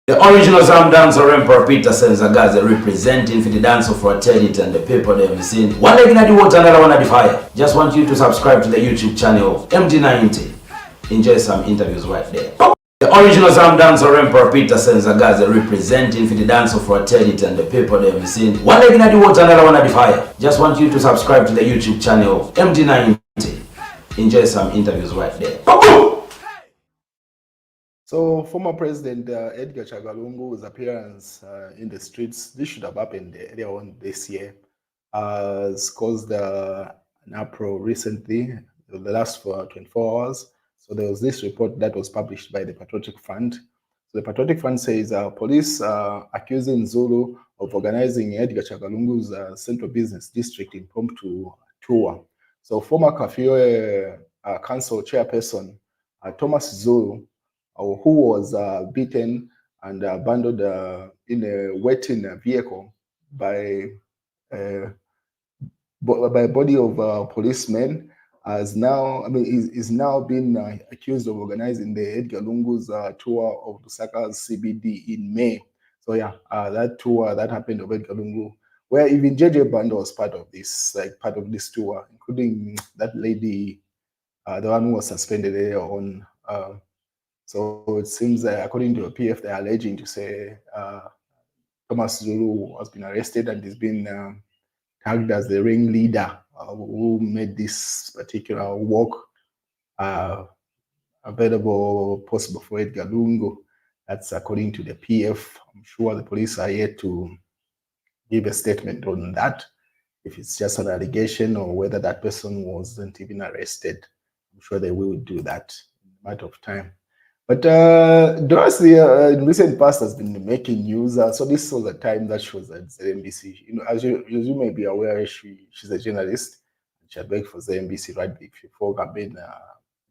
The original Zam dancer Emperor Peter Senzagaze representing for the dance of fraternity and the people they've seen. One leg in the water, another one at the fire. Just want you to subscribe to the YouTube channel MD90. Enjoy some interviews right there. The original Zam dancer Emperor Peter Senzagaze representing for the dance of fraternity and the people they've seen. One leg in the water, another one at the fire. Just want you to subscribe to the YouTube channel MD90. Enjoy some interviews right there. So, former President Edgar Chagwa appearance in the streets, this should have happened earlier on this year, has caused an uproar recently, the last 24 hours. So, there was this report that was published by the Patriotic Front. So, the Patriotic Front says police are accusing Zulu of organizing Edgar Chagwa central business district impromptu tour. So, former Kafue Council chairperson Thomas Zulu, who was beaten and abandoned in a waiting vehicle by a body of policemen, is now being accused of organizing the Edgar Lungu's tour of Lusaka's CBD in May. So yeah, that tour that happened of Edgar Lungu, where even JJ Banda was part of this, part of this tour, including that lady, the one who was suspended earlier on. So it seems that according to a PF, they are alleging to say Thomas Zulu has been arrested and is being tagged as the ringleader who made this particular walk available, possible for Edgar Lungu. That's according to the PF. I'm sure the police are yet to give a statement on that, if it's just an allegation or whether that person wasn't even arrested. I'm sure they will do that in a matter of time. But Dora Siliya in recent past has been making news. So this was a time that she was at ZMBC. As you may be aware, she's a journalist. She had worked for ZMBC right before being a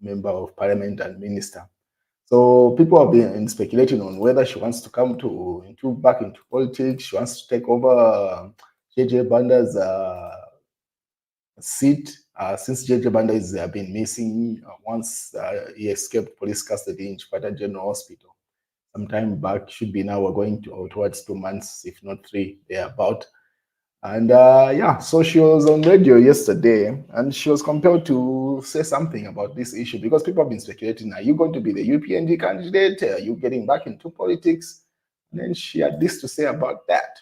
member of parliament and minister. So people have been speculating on whether she wants to come back into politics. She wants to take over JJ Banda's seat, since JJ Banda has been missing once he escaped police custody in Chipata General Hospital. Sometime back, should be now, we're going towards 2 months, if not 3, thereabout. And yeah, so she was on radio yesterday and she was compelled to say something about this issue because people have been speculating, are you going to be the UPNG candidate? Are you getting back into politics? And then she had this to say about that.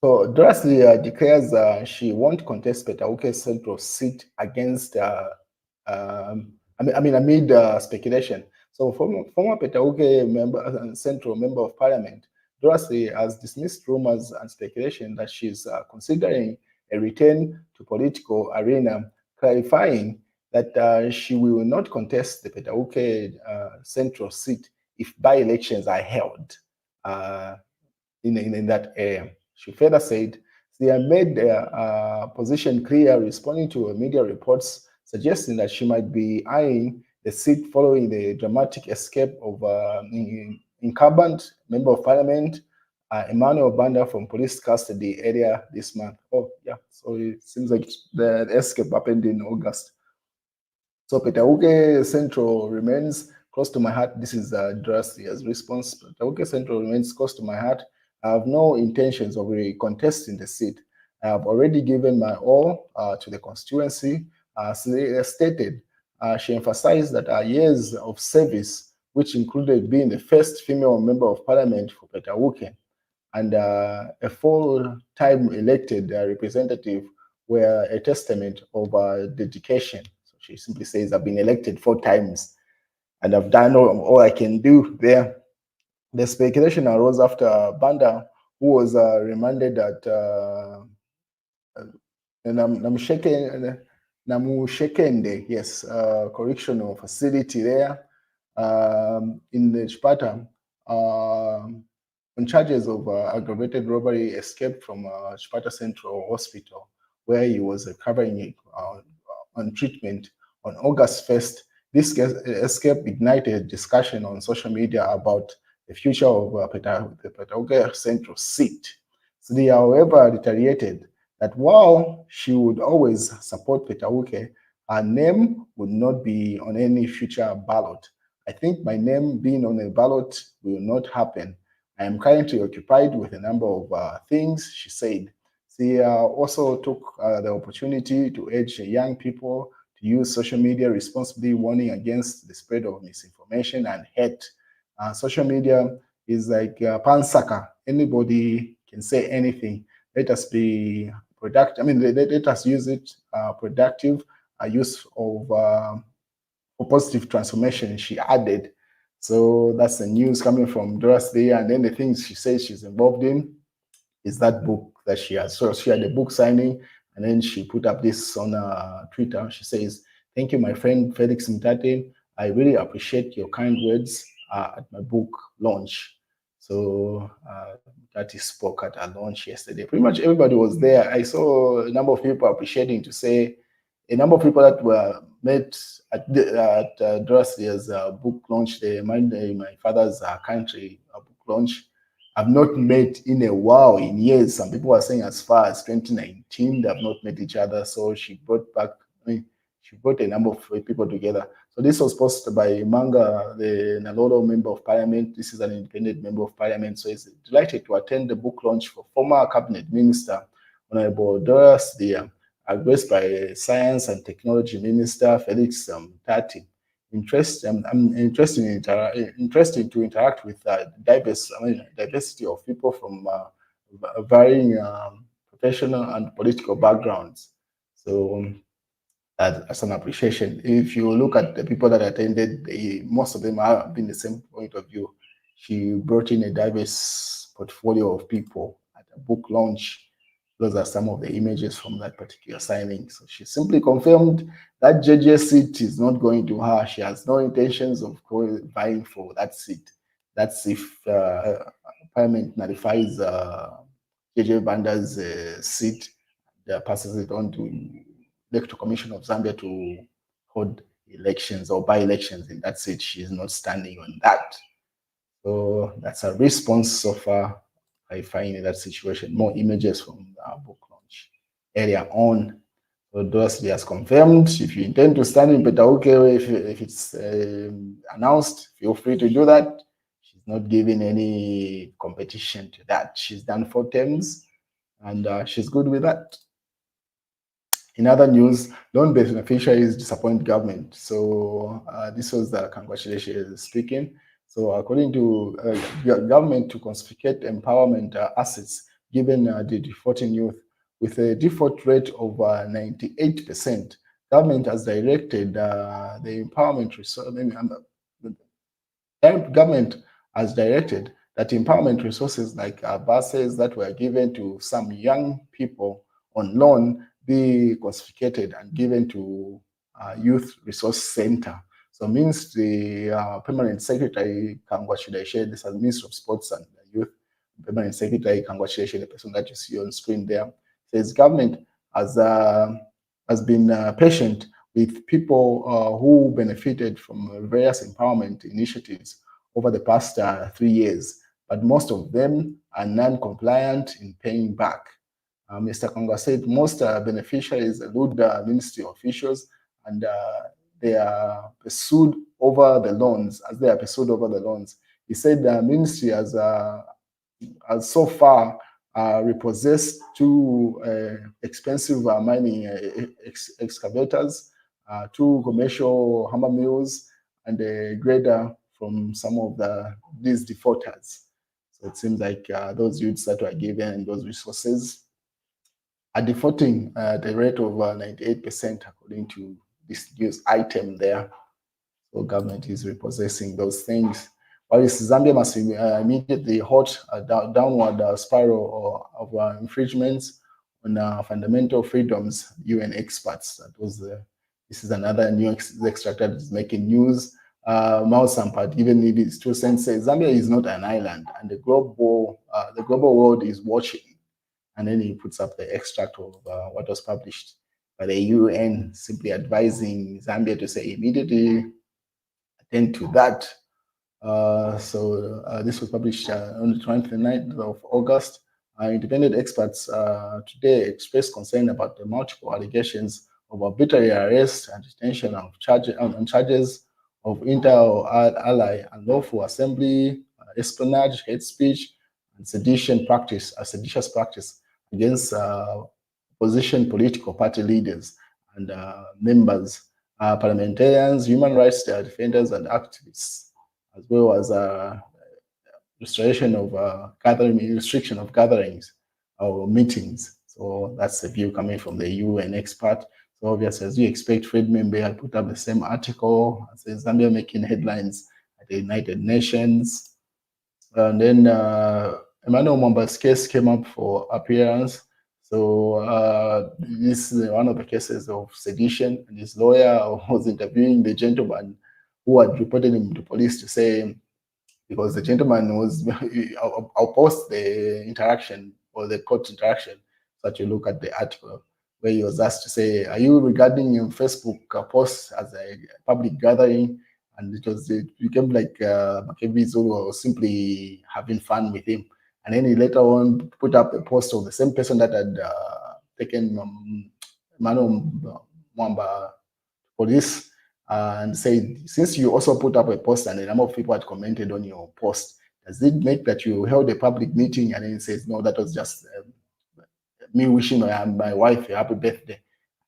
So Dora Siliya declares she won't contest Petauke's central seat against, amid speculation. So former Petauke member, central member of parliament, Dora Siliya has dismissed rumors and speculation that she's considering a return to political arena, clarifying that she will not contest the Petauke central seat if by-elections are held in that area. She further said they have made their position clear, responding to media reports suggesting that she might be eyeing the seat following the dramatic escape of incumbent member of parliament Emmanuel Mwamba from police custody earlier this month. Oh yeah, so it seems like the escape happened in August. So Petauke Central remains close to my heart. This is Dora Siliya's response. Petauke Central remains close to my heart. I have no intentions of contesting the seat. I have already given my all to the constituency. Siliya stated, she emphasized that her years of service, which included being the first female member of parliament for Petauke and a full-time elected representative, were a testament of dedication. So she simply says, I've been elected 4 times and I've done all I can do there. The speculation arose after Banda, who was remanded at Namushekende, yes, correctional facility there in the Chipata, on charges of aggravated robbery, escaped from Chipata Central Hospital, where he was recovering on treatment on August 1st. This escape ignited discussion on social media about the future of the Petauke Central seat. Siliya, however, reiterated that while she would always support Petauke, her name would not be on any future ballot. I think my name being on a ballot will not happen. I am currently occupied with a number of things, she said. She also took the opportunity to urge young people to use social media responsibly, warning against the spread of misinformation and hate. Social media is like pansaka. Anybody can say anything. Let us be productive. I mean, let us use it productive use of for positive transformation, she added. So that's the news coming from Dora Siliya. And then the things she says she's involved in is that book that she has. So she had a book signing, and then she put up this on Twitter. She says, "Thank you, my friend Felix Mtate. I really appreciate your kind words at my book launch." So Mtate spoke at our launch yesterday. Pretty much everybody was there. I saw a number of people appreciating to say a number of people that were met at Dora Siliya's book launch, my father's country book launch. I've not met in a while, in years. Some people are saying as far as 2019, they have not met each other. So she brought back, she brought a number of people together. So this was posted by Manga, the Nalodo member of parliament. This is an independent member of parliament. So he's delighted to attend the book launch for former cabinet minister, Honorable Dora Siliya, graced by Science and Technology Minister Felix Tati. I'm interested to interact with diversity of people from varying professional and political backgrounds. So as an appreciation, if you look at the people that attended, most of them have been the same point of view. She brought in a diverse portfolio of people at a book launch. Those are some of the images from that particular signing. So she simply confirmed that JJ seat is not going to her. She has no intentions of vying for that seat. That's if Parliament nullifies JJ Banda's seat, passes it on to Electoral Commission of Zambia to hold elections or by-elections in that seat. She is not standing on that. So that's a response so far. I find in that situation. More images from our book launch earlier on. So Dorsley has confirmed, if you intend to stand in Petauke, if it's announced, feel free to do that. She's not giving any competition to that. She's done 4 terms, and she's good with that. In other news, loan beneficiaries disappoint government. So this was the congratulations speaking. So according to government to confiscate empowerment assets given the defaulting youth with a default rate of 98%, government has directed the empowerment resource. Government has directed that empowerment resources like buses that were given to some young people on loan be confiscated and given to Youth Resource Center. So means the permanent secretary, congratulations, this is Minister of Sports and Youth, permanent secretary, congratulations, the person that you see on screen there, says government has been patient with people who benefited from various empowerment initiatives over the past 3 years, but most of them are non-compliant in paying back. Mr. Kangwa said most beneficiaries elude ministry officials and they are pursued over the loans. As they are pursued over the loans, he said the ministry has so far repossessed 2 expensive mining excavators, 2 commercial hammer mills, and a grader from some of these defaulters. So it seems like those youths that were given those resources are defaulting at a rate of 98%, according to this news item there. So government is repossessing those things. While Zambia must immediately halt a downward spiral of infringements on fundamental freedoms, UN experts. That was this is another new extract that is making news. Mao Sampat, even if it's 2 cents, says Zambia is not an island, and the global world is watching. And then he puts up the extract of what was published by the UN, simply advising Zambia to say immediately attend to that. This was published on the 29th of August. Independent experts today expressed concern about the multiple allegations of arbitrary arrest and detention of charges of inter or ally, unlawful assembly, espionage, hate speech, and seditious practice against opposition political party leaders and members, parliamentarians, human rights defenders, and activists, as well as restriction of gatherings or meetings. So that's the view coming from the UN expert. So obviously, as you expect, Fred Membe had put up the same article, says Zambia making headlines at the United Nations. And then Emmanuel Mwamba's case came up for appearance. So this is one of the cases of sedition, and his lawyer was interviewing the gentleman who had reported him to police to say, because the gentleman was, I'll post the interaction or the court interaction so that you look at the article where he was asked to say, are you regarding your Facebook post as a public gathering? And it became like Makebi Zulu was simply having fun with him. And then he later on put up a post of the same person that had taken Emmanuel Mwamba for this, and said, since you also put up a post and a number of people had commented on your post, does it make that you held a public meeting? And then he says, no, that was just me wishing my wife a happy birthday.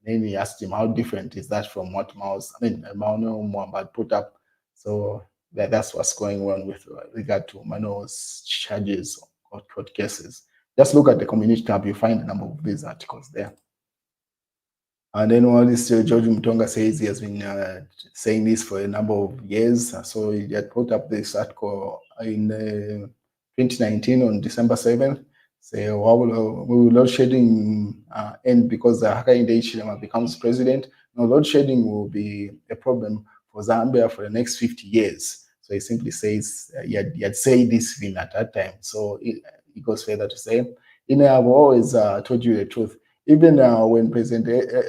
And then he asked him, how different is that from what Emmanuel Mwamba put up? So that's what's going on with regard to Emmanuel's charges or court cases. Just look at the community tab, you find a number of these articles there. And then while this George Mutonga says he has been saying this for a number of years. So he had put up this article in 2019 on December 7th. Say, will load shedding end because Hakainde Hichilema becomes president? No, load shedding will be a problem for Zambia for the next 50 years. So he simply says he had said this thing at that time. So he goes further to say, I've always told you the truth. Even when President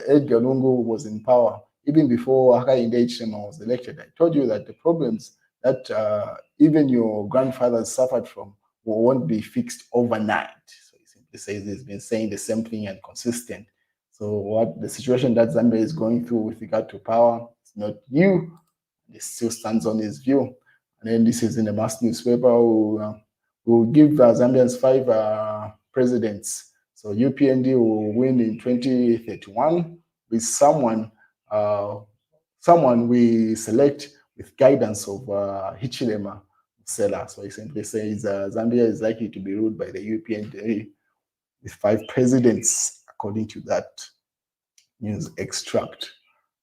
Edgar Lungu was in power, even before Hakainde Hichilema was elected, I told you that the problems that even your grandfathers suffered from won't be fixed overnight. So he simply says he's been saying the same thing and consistent. So what the situation that Zambia is going through with regard to power is not new. He still stands on his view. And then this is in the mass newspaper who will give Zambians 5 presidents. So UPND will win in 2031 with someone we select with guidance of Hichilema Seller. So he simply says Zambia is likely to be ruled by the UPND with 5 presidents, according to that news extract.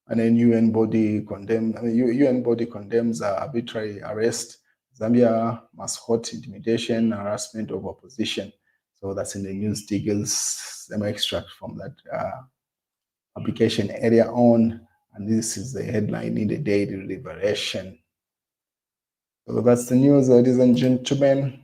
And then UN body condemns arbitrary arrest. Zambia must halt intimidation, harassment of opposition. So that's in the news diggers extract from that publication earlier on. And this is the headline in the Daily Liberation. So that's the news, ladies and gentlemen.